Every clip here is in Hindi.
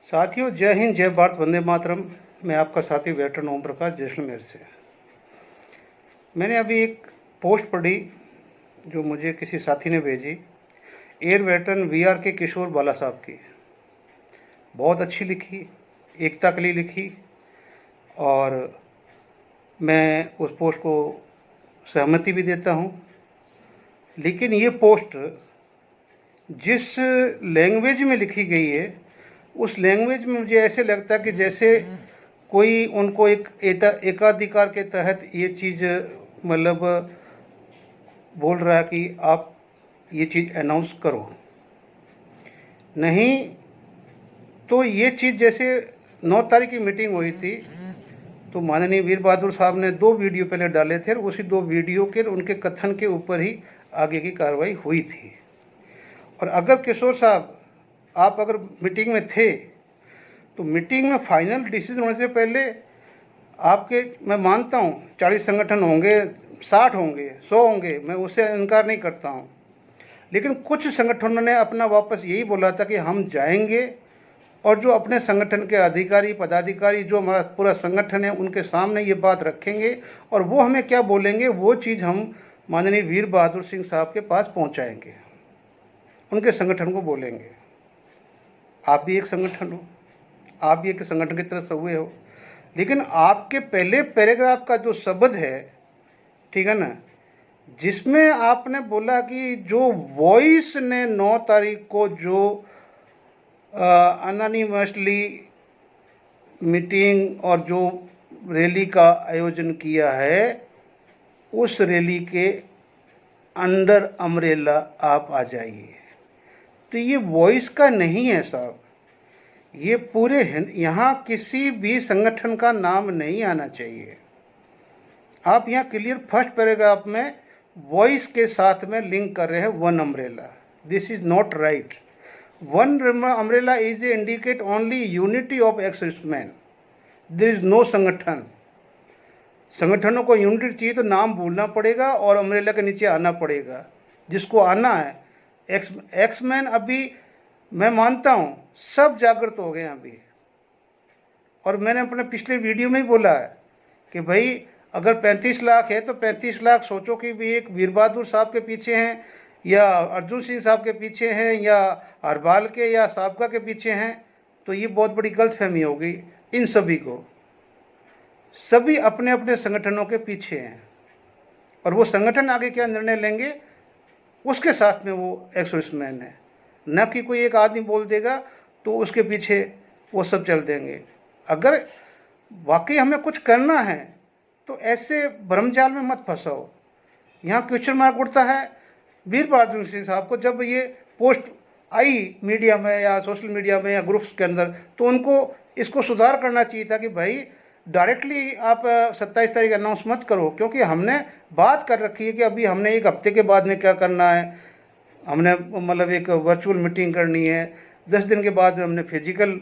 साथियों, जय हिंद, जय भारत, वंदे मातरम। मैं आपका साथी वेटरन ओम प्रकाश जैसलमेर से। मैंने अभी एक पोस्ट पढ़ी जो मुझे किसी साथी ने भेजी, एयर वेटरन वीआर के किशोर बाला साहब की। बहुत अच्छी लिखी, एकता के लिए लिखी, और मैं उस पोस्ट को सहमति भी देता हूँ। लेकिन ये पोस्ट जिस लैंग्वेज में लिखी गई है, उस लैंग्वेज में मुझे ऐसे लगता है कि जैसे कोई उनको एक एकाधिकार के तहत ये चीज़ मतलब बोल रहा है कि आप ये चीज़ अनाउंस करो। नहीं तो ये चीज़ जैसे 9 तारीख की मीटिंग हुई थी, तो माननीय वीर बहादुर साहब ने 2 वीडियो पहले डाले थे, उसी 2 वीडियो के उनके कथन के ऊपर ही आगे की कार्रवाई हुई थी। और अगर किशोर साहब आप अगर मीटिंग में थे, तो मीटिंग में फाइनल डिसीजन होने से पहले आपके, मैं मानता हूँ 40 संगठन होंगे, 60 होंगे, 100 होंगे, मैं उससे इनकार नहीं करता हूँ। लेकिन कुछ संगठनों ने अपना वापस यही बोला था कि हम जाएंगे और जो अपने संगठन के अधिकारी पदाधिकारी, जो हमारा पूरा संगठन है, उनके सामने ये बात रखेंगे और वो हमें क्या बोलेंगे वो चीज़ हम माननीय वीर बहादुर सिंह साहब के पास पहुँचाएँगे, उनके संगठन को बोलेंगे। आप भी एक संगठन हो, आप भी एक संगठन की तरह से हुए हो, लेकिन आपके पहले पैराग्राफ का जो शब्द है, ठीक है ना, जिसमें आपने बोला कि जो वॉइस ने 9 तारीख को जो अनोनिमसली मीटिंग और जो रैली का आयोजन किया है, उस रैली के अंडर अम्ब्रेला आप आ जाइए। तो ये वॉइस का नहीं है साहब, ये पूरे यहाँ किसी भी संगठन का नाम नहीं आना चाहिए। आप यहाँ क्लियर फर्स्ट पैराग्राफ में वॉइस के साथ में लिंक कर रहे हैं one umbrella. This is not right. One umbrella is a indicate only unity of ex serviceman. There is no संगठन। संगठनों को यूनिटी चाहिए तो नाम बोलना पड़ेगा और अम्ब्रेला के नीचे आना पड़ेगा, जिसको आना है। एक्समैन अभी मैं मानता हूँ सब जागृत हो गए हैं अभी, और मैंने अपने पिछले वीडियो में ही बोला है कि भाई अगर 35 लाख है तो 35 लाख सोचो कि भी एक वीर बहादुर साहब के पीछे हैं, या अर्जुन सिंह साहब के पीछे हैं, या हरबाल के या साबका के पीछे हैं, तो ये बहुत बड़ी गलतफहमी हो गई इन सभी को। सभी अपने अपने संगठनों के पीछे हैं, और वो संगठन आगे क्या निर्णय लेंगे उसके साथ में वो एक्सर्विसमैन है, न कि कोई एक आदमी बोल देगा तो उसके पीछे वो सब चल देंगे। अगर वाकई हमें कुछ करना है तो ऐसे भ्रमजाल में मत फंसाओ। यहाँ क्वेश्चन मार्क उठता है वीर बहादुर सिंह साहब को। जब ये पोस्ट आई मीडिया में या सोशल मीडिया में या ग्रुप्स के अंदर, तो उनको इसको सुधार करना चाहिए था कि भाई डायरेक्टली आप 27 तारीख अनाउंस मत करो, क्योंकि हमने बात कर रखी है कि अभी हमने 1 हफ्ते के बाद में क्या करना है। हमने मतलब एक वर्चुअल मीटिंग करनी है, 10 दिन के बाद हमने फिजिकल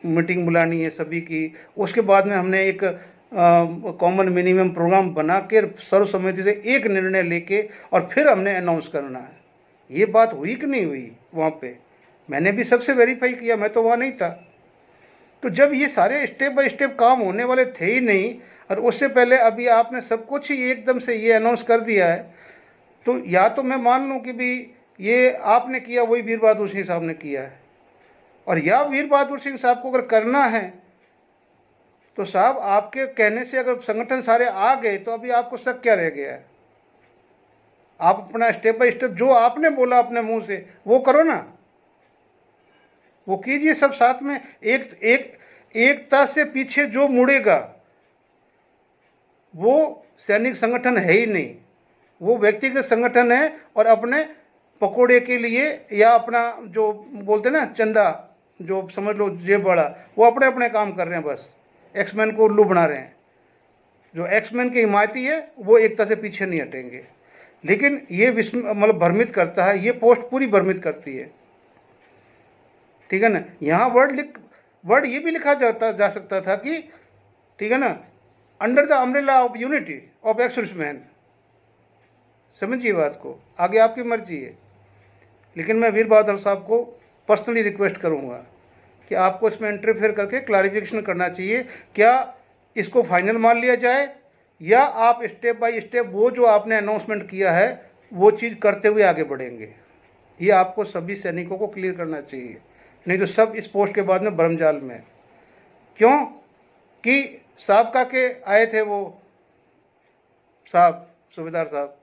मीटिंग बुलानी है सभी की, उसके बाद में हमने एक कॉमन मिनिमम प्रोग्राम बना के सर्वसम्मति से एक निर्णय लेके और फिर हमने अनाउंस करना है। ये बात हुई कि नहीं हुई वहाँ पे? मैंने भी सबसे वेरीफाई किया, मैं तो वहाँ नहीं था। तो जब ये सारे स्टेप बाय स्टेप काम होने वाले थे ही नहीं, और उससे पहले अभी आपने सब कुछ ही एकदम से ये अनाउंस कर दिया है, तो या तो मैं मान लूँ कि भी ये आपने किया वही वीर बहादुर सिंह साहब ने किया है, और या वीर बहादुर सिंह साहब को अगर करना है तो साहब आपके कहने से अगर संगठन सारे आ गए तो अभी आपको शक क्या रह गया है? आप अपना स्टेप बाय स्टेप जो आपने बोला अपने मुंह से वो करो ना, वो कीजिए सब साथ में। एकता से पीछे जो मुड़ेगा वो सैनिक संगठन है ही नहीं, वो व्यक्तिगत संगठन है, और अपने पकोड़े के लिए या अपना जो बोलते ना चंदा, जो समझ लो जेब बड़ा, वो अपने अपने काम कर रहे हैं, बस एक्समैन को उल्लू बना रहे हैं। जो एक्समैन के हिमायती है वो एकता से पीछे नहीं हटेंगे। लेकिन ये मतलब भ्रमित करता है, ये पोस्ट पूरी भ्रमित करती है, ठीक है ना। यहाँ वर्ड ये भी लिखा जा सकता था कि, ठीक है ना, under the umbrella of unity of ex-serviceman. समझिए बात को, आगे आपकी मर्जी है। लेकिन मैं वीर बहादुर साहब को पर्सनली रिक्वेस्ट करूँगा कि आपको इसमें इंटरफेयर करके क्लैरिफिकेशन करना चाहिए, क्या इसको फाइनल मान लिया जाए या आप स्टेप बाय स्टेप वो जो आपने अनाउंसमेंट किया है वो चीज़ करते हुए आगे बढ़ेंगे। ये आपको सभी सैनिकों को क्लियर करना चाहिए, नहीं तो सब इस पोस्ट के बाद में भरमजाल में। क्यों कि साबका के आए थे वो साहब सूबेदार साहब,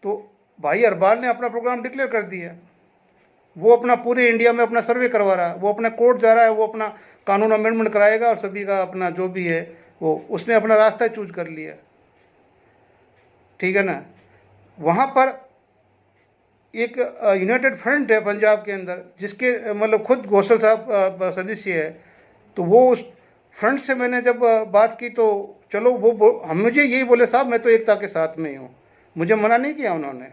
तो भाई अरबाल ने अपना प्रोग्राम डिक्लेयर कर दिया, वो अपना पूरे इंडिया में अपना सर्वे करवा रहा है, वो अपना कोर्ट जा रहा है, वो अपना कानून अमेंडमेंट कराएगा और सभी का अपना जो भी है वो उसने अपना रास्ता चूज कर लिया, ठीक है ना। वहाँ पर एक यूनाइटेड फ्रंट है पंजाब के अंदर जिसके मतलब खुद घोषल साहब सदस्य है, तो वो उस फ्रंट से मैंने जब बात की तो चलो वो हम मुझे यही बोले साहब मैं तो एकता के साथ में ही हूँ, मुझे मना नहीं किया उन्होंने,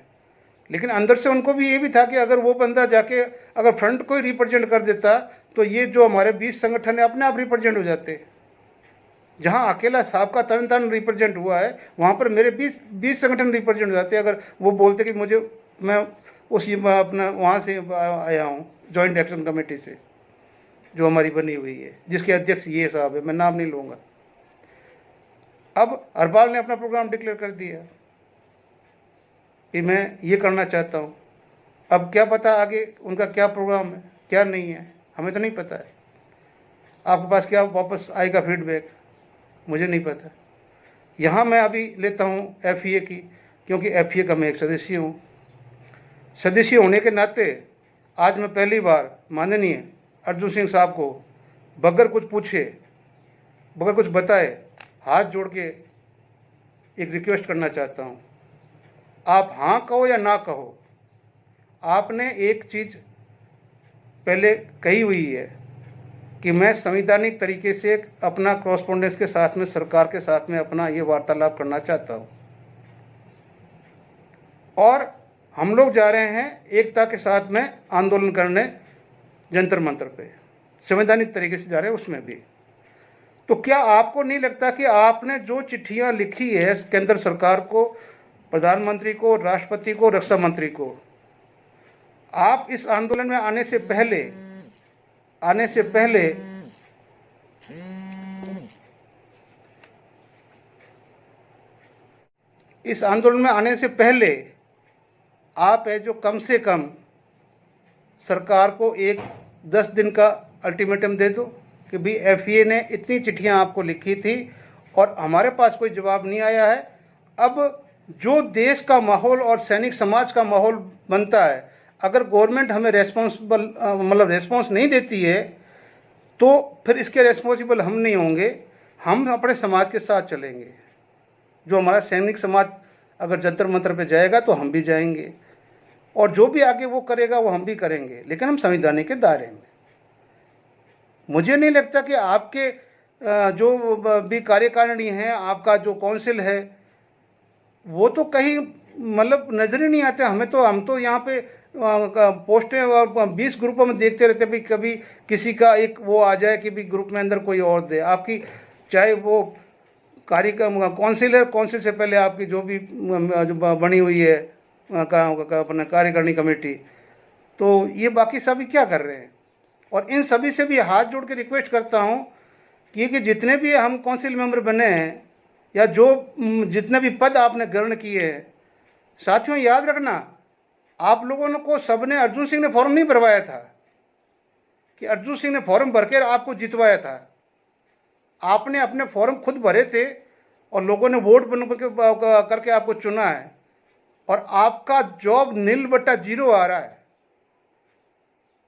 लेकिन अंदर से उनको भी ये भी था कि अगर वो बंदा जाके अगर फ्रंट को ही रिप्रेजेंट कर देता तो ये जो हमारे 20 संगठन है अपने आप रिप्रेजेंट हो जाते। जहाँ अकेला साहब का तरन तारण रिप्रेजेंट हुआ है वहाँ पर मेरे 20 संगठन रिप्रेजेंट हो जाते अगर वो बोलते कि मुझे मैं उसी अपना वहाँ से आया हूँ जॉइंट एक्शन कमेटी से जो हमारी बनी हुई है, जिसके अध्यक्ष ये साहब है, मैं नाम नहीं लूँगा। अब अरबाल ने अपना प्रोग्राम डिक्लेयर कर दिया कि मैं ये करना चाहता हूँ। अब क्या पता आगे उनका क्या प्रोग्राम है क्या नहीं है, हमें तो नहीं पता है। आपके पास क्या वापस आएगा फीडबैक मुझे नहीं पता। यहाँ मैं अभी लेता हूँ FEA की, क्योंकि FEA का मैं एक सदस्य हूँ। सदस्य होने के नाते आज मैं पहली बार माननीय अर्जुन सिंह साहब को बगैर कुछ पूछे बगैर कुछ बताए हाथ जोड़ के एक रिक्वेस्ट करना चाहता हूँ। आप हाँ कहो या ना कहो, आपने एक चीज़ पहले कही हुई है कि मैं संवैधानिक तरीके से अपना कॉरस्पॉन्डेंस के साथ में सरकार के साथ में अपना ये वार्तालाप करना चाहता हूँ, और हम लोग जा रहे हैं एकता के साथ में आंदोलन करने जंतर मंतर पे, संवैधानिक तरीके से जा रहे हैं उसमें भी। तो क्या आपको नहीं लगता कि आपने जो चिट्ठियां लिखी है केंद्र सरकार को, प्रधानमंत्री को, राष्ट्रपति को, रक्षा मंत्री को, आप इस आंदोलन में आने से पहले इस आंदोलन में आने से पहले आप है जो कम से कम सरकार को 10 दिन का अल्टीमेटम दे दो कि भाई FEA ने इतनी चिट्ठियां आपको लिखी थी और हमारे पास कोई जवाब नहीं आया है। अब जो देश का माहौल और सैनिक समाज का माहौल बनता है, अगर गवर्नमेंट हमें रेस्पॉन्स नहीं देती है तो फिर इसके रेस्पॉन्सिबल हम नहीं होंगे, हम अपने समाज के साथ चलेंगे। जो हमारा सैनिक समाज अगर जंतर मंतर पे जाएगा तो हम भी जाएंगे, और जो भी आगे वो करेगा वो हम भी करेंगे, लेकिन हम संविधान के दायरे में। मुझे नहीं लगता कि आपके जो भी कार्यकारिणी है, आपका जो काउंसिल है, वो तो कहीं मतलब नजर ही नहीं आते हमें। तो हम तो यहाँ पे पोस्टें 20 ग्रुपों में देखते रहते भाई, कभी किसी का एक वो आ जाए कि भाई ग्रुप में अंदर कोई और दे आपकी, चाहे वो काउंसिल है, काउंसिल से पहले आपकी जो भी जो बनी हुई है अपना कार्यकारिणी कमेटी, तो ये बाकी सभी क्या कर रहे हैं। और इन सभी से भी हाथ जोड़ के रिक्वेस्ट करता हूँ कि जितने भी हम काउंसिल मेंबर बने हैं या जो जितने भी पद आपने ग्रहण किए हैं, साथियों याद रखना, आप लोगों को सबने, अर्जुन सिंह ने फॉर्म नहीं भरवाया था कि अर्जुन सिंह ने फॉर्म भर के आपको जितवाया था। आपने अपने फॉर्म खुद भरे थे और लोगों ने वोट करके आपको चुना है, और आपका जॉब 0/0 आ रहा है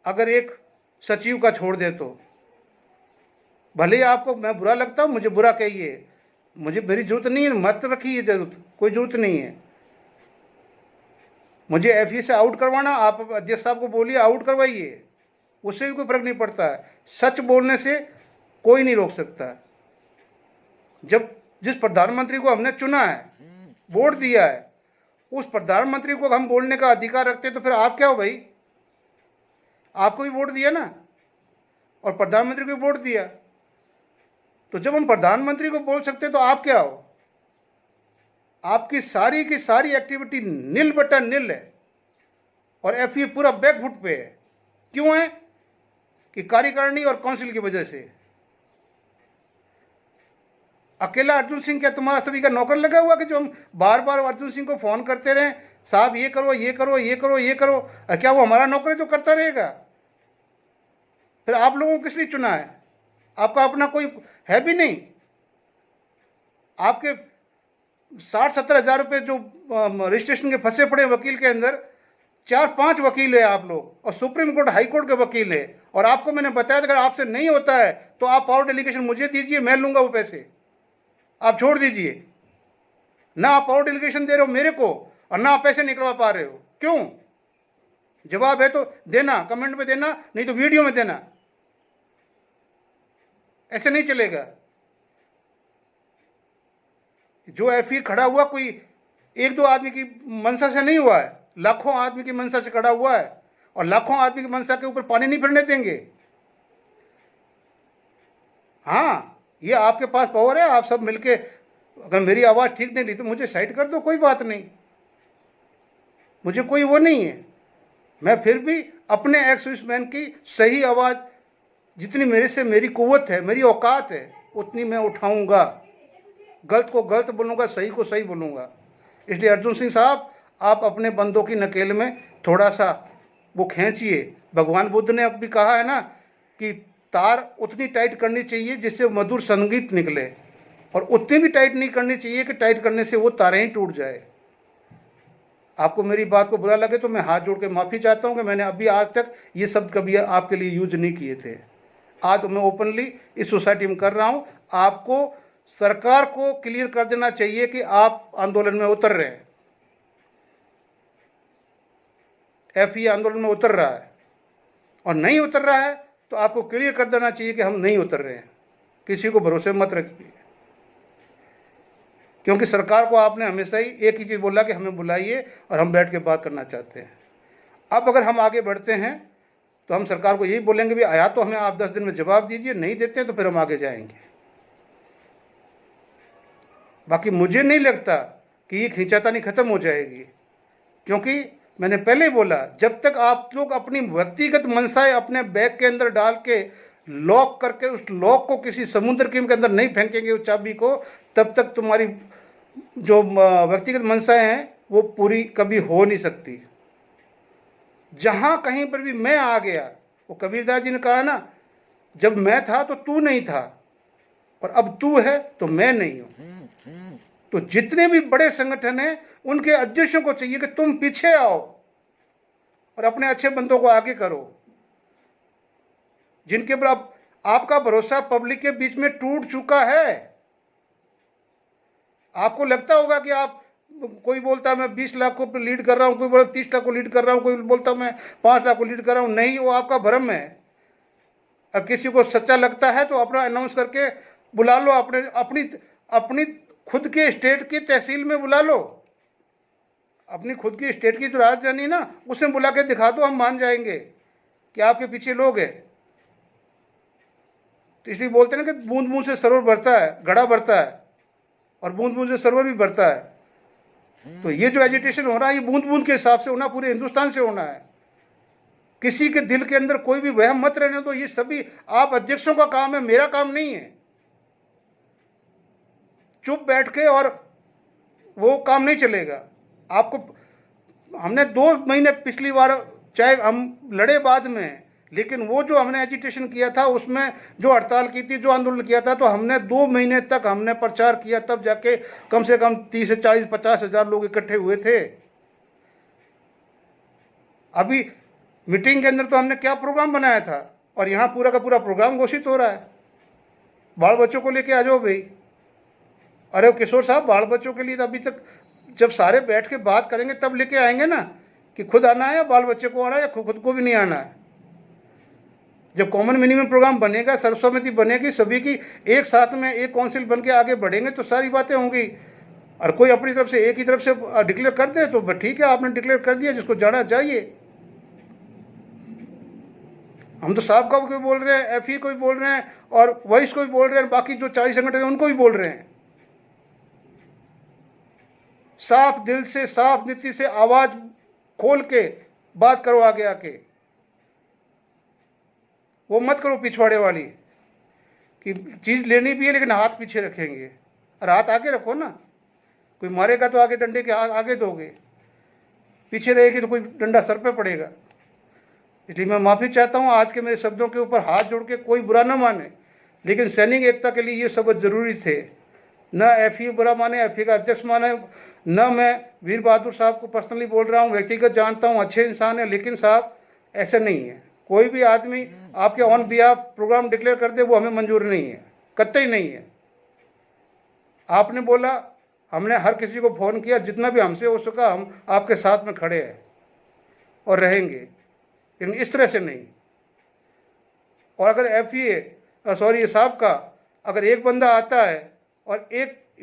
अगर एक सचिव का छोड़ दे तो। भले ही आपको मैं बुरा लगता हूँ, मुझे बुरा कहिए, मुझे मेरी जरूरत नहीं है, मत रखिए जरूरत, कोई जरूरत नहीं है मुझे FEA से आउट करवाना। आप अध्यक्ष साहब को बोलिए आउट करवाइए, उससे भी कोई फर्क नहीं पड़ता है। सच बोलने से कोई नहीं रोक सकता। जब जिस प्रधानमंत्री को हमने चुना है, वोट दिया है, उस प्रधानमंत्री को हम बोलने का अधिकार रखते हैं, तो फिर आप क्या हो भाई? आपको भी वोट दिया ना, और प्रधानमंत्री को वोट दिया, तो जब हम प्रधानमंत्री को बोल सकते हैं तो आप क्या हो? आपकी सारी की सारी एक्टिविटी 0/0 है, और FEA पूरा बैकफुट पे है। क्यों है? कि कार्यकारिणी और काउंसिल की वजह से? अकेला अर्जुन सिंह क्या तुम्हारा सभी का नौकर लगा हुआ कि जो हम बार बार अर्जुन सिंह को फोन करते रहे, साहब ये करो ये करो ये करो ये करो? क्या वो हमारा नौकर है जो करता रहेगा? फिर आप लोगों को किस लिए चुना है? आपका अपना कोई है भी नहीं। आपके 60-70 हज़ार रुपये जो रजिस्ट्रेशन के फंसे पड़े वकील के अंदर, 4-5 वकील है आप लोग, और सुप्रीम कोर्ट हाई कोर्ट के वकील है। और आपको मैंने बताया था अगर आपसे नहीं होता है तो आप पावर डेलीगेशन मुझे दीजिए, मैं लूंगा वो पैसे, आप छोड़ दीजिए। ना आप पावर डेलीगेशन दे रहे हो मेरे को और ना आप पैसे निकलवा पा रहे हो। क्यों? जवाब है तो देना, कमेंट में देना, नहीं तो वीडियो में देना। ऐसे नहीं चलेगा। जो एफआईआर खड़ा हुआ कोई 1-2 आदमी की मंशा से नहीं हुआ है, लाखों आदमी की मंशा से खड़ा हुआ है, और लाखों आदमी की मंशा के ऊपर पानी नहीं फिरने देंगे। हाँ, ये आपके पास पावर है, आप सब मिलके अगर मेरी आवाज ठीक नहीं ली तो मुझे साइड कर दो, कोई बात नहीं, मुझे कोई वो नहीं है। मैं फिर भी अपने एक्स सर्विसमैन की सही आवाज, जितनी मेरे से मेरी कुव्वत है, मेरी औकात है, उतनी मैं उठाऊंगा। गलत को गलत बोलूंगा, सही को सही बोलूंगा। इसलिए अर्जुन सिंह साहब, आप अपने बंदों की नकेल में थोड़ा सा वो खींचिए। भगवान बुद्ध ने अब भी कहा है ना कि तार उतनी टाइट करनी चाहिए जिससे मधुर संगीत निकले, और उतनी भी टाइट नहीं करनी चाहिए कि टाइट करने से वो तारें ही टूट जाए। आपको मेरी बात को बुरा लगे तो मैं हाथ जोड़ के माफ़ी चाहता हूं कि मैंने अभी आज तक ये शब्द कभी आपके लिए यूज नहीं किए थे। आज मैं ओपनली इस सोसाइटी में कर रहा हूं। आपको सरकार को क्लियर कर देना चाहिए कि आप आंदोलन में उतर रहे हैं, एफआईआर आंदोलन में उतर रहा है, और नहीं उतर रहा है तो आपको क्लियर कर देना चाहिए कि हम नहीं उतर रहे हैं। किसी को भरोसे मत रखिए, क्योंकि सरकार को आपने हमेशा ही एक ही चीज़ बोला कि हमें बुलाइए और हम बैठ के बात करना चाहते हैं। अब अगर हम आगे बढ़ते हैं तो हम सरकार को यही बोलेंगे भी आया तो हमें आप 10 दिन में जवाब दीजिए, नहीं देते हैं तो फिर हम आगे जाएंगे। बाकी मुझे नहीं लगता कि ये खींचातानी खत्म हो जाएगी, क्योंकि मैंने पहले ही बोला, जब तक आप लोग अपनी व्यक्तिगत मंशाएं अपने बैग के अंदर डाल के लॉक करके उस लॉक को किसी समुद्र के अंदर नहीं फेंकेंगे उस चाबी को, तब तक तुम्हारी जो व्यक्तिगत मंशाएं हैं वो पूरी कभी हो नहीं सकती। जहां कहीं पर भी मैं आ गया, वो कबीरदास जी ने कहा ना, जब मैं था तो तू नहीं था, और अब तू है तो मैं नहीं हूं। तो जितने भी बड़े संगठन हैं उनके अध्यक्षों को चाहिए कि तुम पीछे आओ और अपने अच्छे बंदों को आगे करो, जिनके ऊपर आपका भरोसा पब्लिक के बीच में टूट चुका है। आपको लगता होगा कि आप, कोई बोलता मैं 20 लाख को लीड कर रहा हूं, कोई बोलता 30 लाख को लीड कर रहा हूं, कोई बोलता मैं 5 लाख को लीड कर रहा हूं। नहीं, वो आपका भ्रम है। अब किसी को सच्चा लगता है तो अपना अनाउंस करके बुला लो, अपनी खुद के स्टेट की तहसील में बुला लो, अपनी खुद की स्टेट की जो राजधानी ना, उसमें बुला के दिखा दो, हम मान जाएंगे कि आपके पीछे लोग हैं। तो इसलिए बोलते हैं ना कि बूंद बूंद से सरोवर भरता है, घड़ा भरता है, और बूंद बूंद से सरोवर भी भरता है। तो ये जो एजिटेशन हो रहा है, ये बूंद बूंद के हिसाब से होना, पूरे हिंदुस्तान से होना है। किसी के दिल के अंदर कोई भी वहम मत रहने दो। ये सभी आप अध्यक्षों का काम है, मेरा काम नहीं है। चुप बैठ के और वो काम नहीं चलेगा। आपको हमने 2 महीने पिछली बार, चाहे हम लड़े बाद में, लेकिन वो जो हमने एजिटेशन किया था, उसमें जो हड़ताल की थी, जो आंदोलन किया था, तो हमने 2 महीने तक हमने प्रचार किया, तब जाके कम से कम 30 से 40, 50 हज़ार लोग इकट्ठे हुए थे। अभी मीटिंग के अंदर तो हमने क्या प्रोग्राम बनाया था, और यहाँ पूरा का पूरा प्रोग्राम घोषित हो रहा है। बाल बच्चों को लेके आ जाओ भाई। अरे किशोर साहब, बाल बच्चों के लिए तो अभी तक जब सारे बैठ के बात करेंगे तब लेके आएंगे ना, कि खुद आना है या बाल बच्चे को आना है या खुद को भी नहीं आना है। जब कॉमन मिनिमम प्रोग्राम बनेगा, सर्वसम्मति बनेगी, सभी की एक साथ में एक काउंसिल बन के आगे बढ़ेंगे तो सारी बातें होंगी। और कोई अपनी तरफ से एक ही तरफ से डिक्लेयर कर दे तो ठीक है, आपने डिक्लेयर कर दिया, जिसको जाना चाहिए। हम तो साहब का कोई बोल रहे हैं, एफई कोई बोल रहे हैं, और वॉइस कोई बोल रहे हैं, बाकी जो 40 संगठन है उनको भी बोल रहे हैं। साफ दिल से, साफ नीति से आवाज खोल के बात करो आगे आके। वो मत करो पिछवाड़े वाली कि चीज़ लेनी भी है लेकिन हाथ पीछे रखेंगे, और हाथ आगे रखो ना। कोई मारेगा तो आगे डंडे के आगे दोगे, पीछे रहेगी तो कोई डंडा सर पे पड़ेगा। इसलिए मैं माफ़ी चाहता हूँ आज के मेरे शब्दों के ऊपर हाथ जोड़ के, कोई बुरा ना माने, लेकिन सैनिक एकता के लिए ये शब्द जरूरी थे। न एफई बुरा माने, एफई का अध्यक्ष माने, न मैं वीर बहादुर साहब को पर्सनली बोल रहा हूँ, व्यक्तिगत जानता हूँ, अच्छे इंसान है, लेकिन साहब ऐसे नहीं है। कोई भी आदमी आपके ऑन बिहाफ प्रोग्राम डिक्लेयर कर दे वो हमें मंजूर नहीं है, कतई नहीं है। आपने बोला, हमने हर किसी को फ़ोन किया, जितना भी हमसे हो सका हम आपके साथ में खड़े हैं और रहेंगे, लेकिन इस तरह से नहीं। और अगर ये साहब का अगर एक बंदा आता है और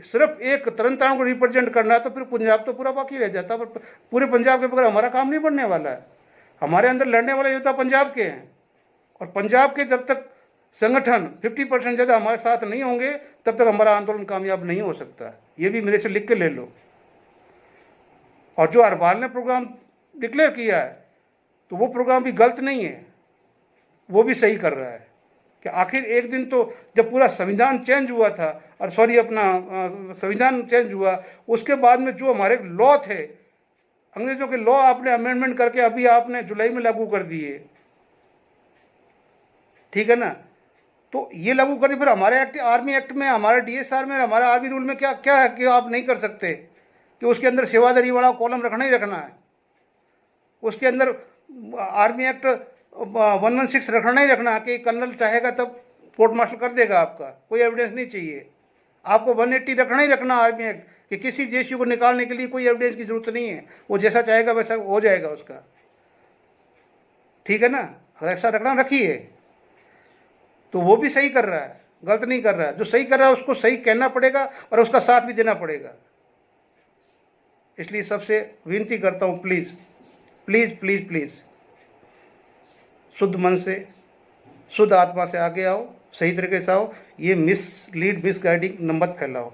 सिर्फ एक तरन तारण को रिप्रेजेंट करना है तो फिर पंजाब तो पूरा बाकी रह जाता। पर पूरे पंजाब के बगैर हमारा काम नहीं बढ़ने वाला है। हमारे अंदर लड़ने वाले योद्धा पंजाब के हैं, और पंजाब के जब तक संगठन 50% ज़्यादा हमारे साथ नहीं होंगे तब तक हमारा आंदोलन कामयाब नहीं हो सकता। ये भी मेरे से लिख के ले लो। और जो अरबाल ने प्रोग्राम डिक्लेयर किया है तो वो प्रोग्राम भी गलत नहीं है, वो भी सही कर रहा है कि आखिर एक दिन तो जब पूरा संविधान चेंज हुआ था, और संविधान चेंज हुआ, उसके बाद में जो हमारे लॉ थे, अंग्रेजों के लॉ आपने अमेंडमेंट करके अभी आपने जुलाई में लागू कर दिए, ठीक है ना। तो ये लागू कर दिए, फिर हमारे आर्मी एक्ट में, हमारे डीएसआर में, हमारे आर्मी रूल में क्या क्या है कि आप नहीं कर सकते कि उसके अंदर सेवादारी वाला कॉलम रखना ही रखना है, उसके अंदर आर्मी एक्ट 116 रखना ही रखना कि कर्नल चाहेगा तब कोर्ट मार्शल कर देगा, आपका कोई एविडेंस नहीं चाहिए। आपको 180 रखना ही रखना आर्मी एक्ट कि किसी जेसीयू को निकालने के लिए कोई एविडेंस की जरूरत नहीं है, वो जैसा चाहेगा वैसा हो जाएगा उसका, ठीक है ना। अगर ऐसा रखना रखिए, तो वो भी सही कर रहा है, गलत नहीं कर रहा है। जो सही कर रहा है उसको सही कहना पड़ेगा और उसका साथ भी देना पड़ेगा। इसलिए सबसे विनती करता हूँ, प्लीज़ प्लीज़ प्लीज़ प्लीज़ शुद्ध मन से, शुद्ध आत्मा से आगे आओ, सही तरीके से आओ। ये मिसगाइडिंग न मत फैलाओ।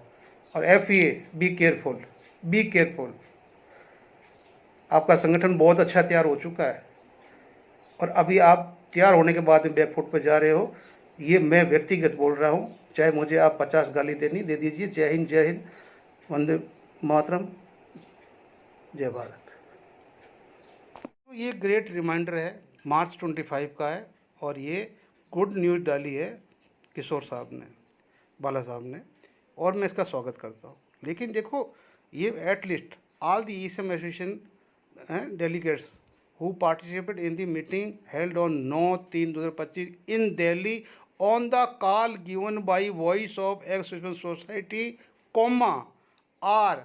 और FEA be careful, be careful. आपका संगठन बहुत अच्छा तैयार हो चुका है, और अभी आप तैयार होने के बाद में बैकफुट पर जा रहे हो। ये मैं व्यक्तिगत बोल रहा हूँ, चाहे मुझे आप 50 गाली देनी दे दीजिए। जय हिंद, जय हिंद, वंदे मातरम, जय भारत। तो ये ग्रेट रिमाइंडर है, मार्च 25 का है, और ये गुड न्यूज़ डाली है किशोर साहब ने, बाला साहब ने, और मैं इसका स्वागत करता हूँ। लेकिन देखो, ये at least all the ESM association delegates who participated in the meeting held on 9/3/2025 in Delhi on the call given by Voice of Ex-Servicemen Society, are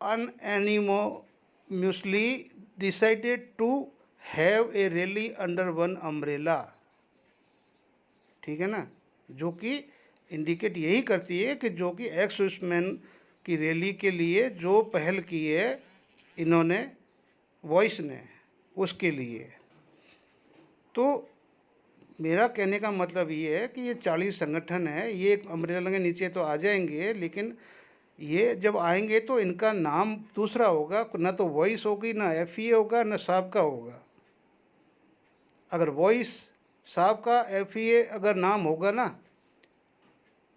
unanimously decided to have a rally under one umbrella, ठीक है ना। जो कि इंडिकेट यही करती है कि जो कि एक्स-सर्विसमैन की रैली के लिए जो पहल की है इन्होंने, वॉइस ने, उसके लिए। तो मेरा कहने का मतलब ये है कि ये 40 संगठन है, ये एक अम्ब्रेला के नीचे तो आ जाएंगे, लेकिन ये जब आएंगे तो इनका नाम दूसरा होगा, ना तो वॉइस होगी, ना FEA होगा, ना साहब का होगा। अगर वॉइस, साहब का, FEA अगर नाम होगा ना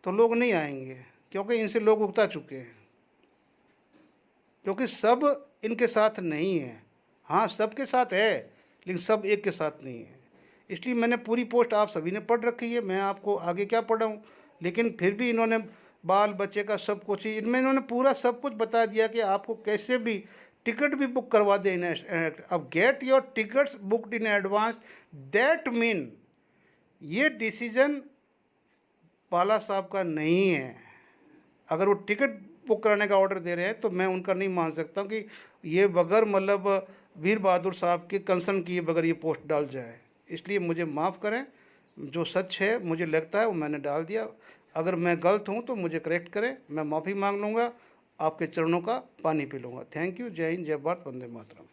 तो लोग नहीं आएंगे, क्योंकि इनसे लोग उगता चुके हैं, क्योंकि सब इनके साथ नहीं है। हाँ, सबके साथ है, लेकिन सब एक के साथ नहीं है। इसलिए मैंने पूरी पोस्ट आप सभी ने पढ़ रखी है, मैं आपको आगे क्या पढ़ाऊँ। लेकिन फिर भी इन्होंने बाल बच्चे का सब कुछ ही इनमें इन्होंने पूरा सब कुछ बता दिया कि आपको कैसे भी टिकट भी बुक करवा दे इन। अब get your tickets booked in advance, that mean ये डिसीजन बाला साहब का नहीं है। अगर वो टिकट बुक कराने का ऑर्डर दे रहे हैं तो मैं उनका नहीं मान सकता कि ये बगैर मतलब वीर बहादुर साहब के कंसर्न किए बगैर ये पोस्ट डाल जाए। इसलिए मुझे माफ़ करें, जो सच है मुझे लगता है वो मैंने डाल दिया। अगर मैं गलत हूँ तो मुझे करेक्ट करें, मैं माफ़ी मांग लूँगा, आपके चरणों का पानी पी लूँगा। थैंक यू, जय हिंद, जय भारत, वंदे मातरम।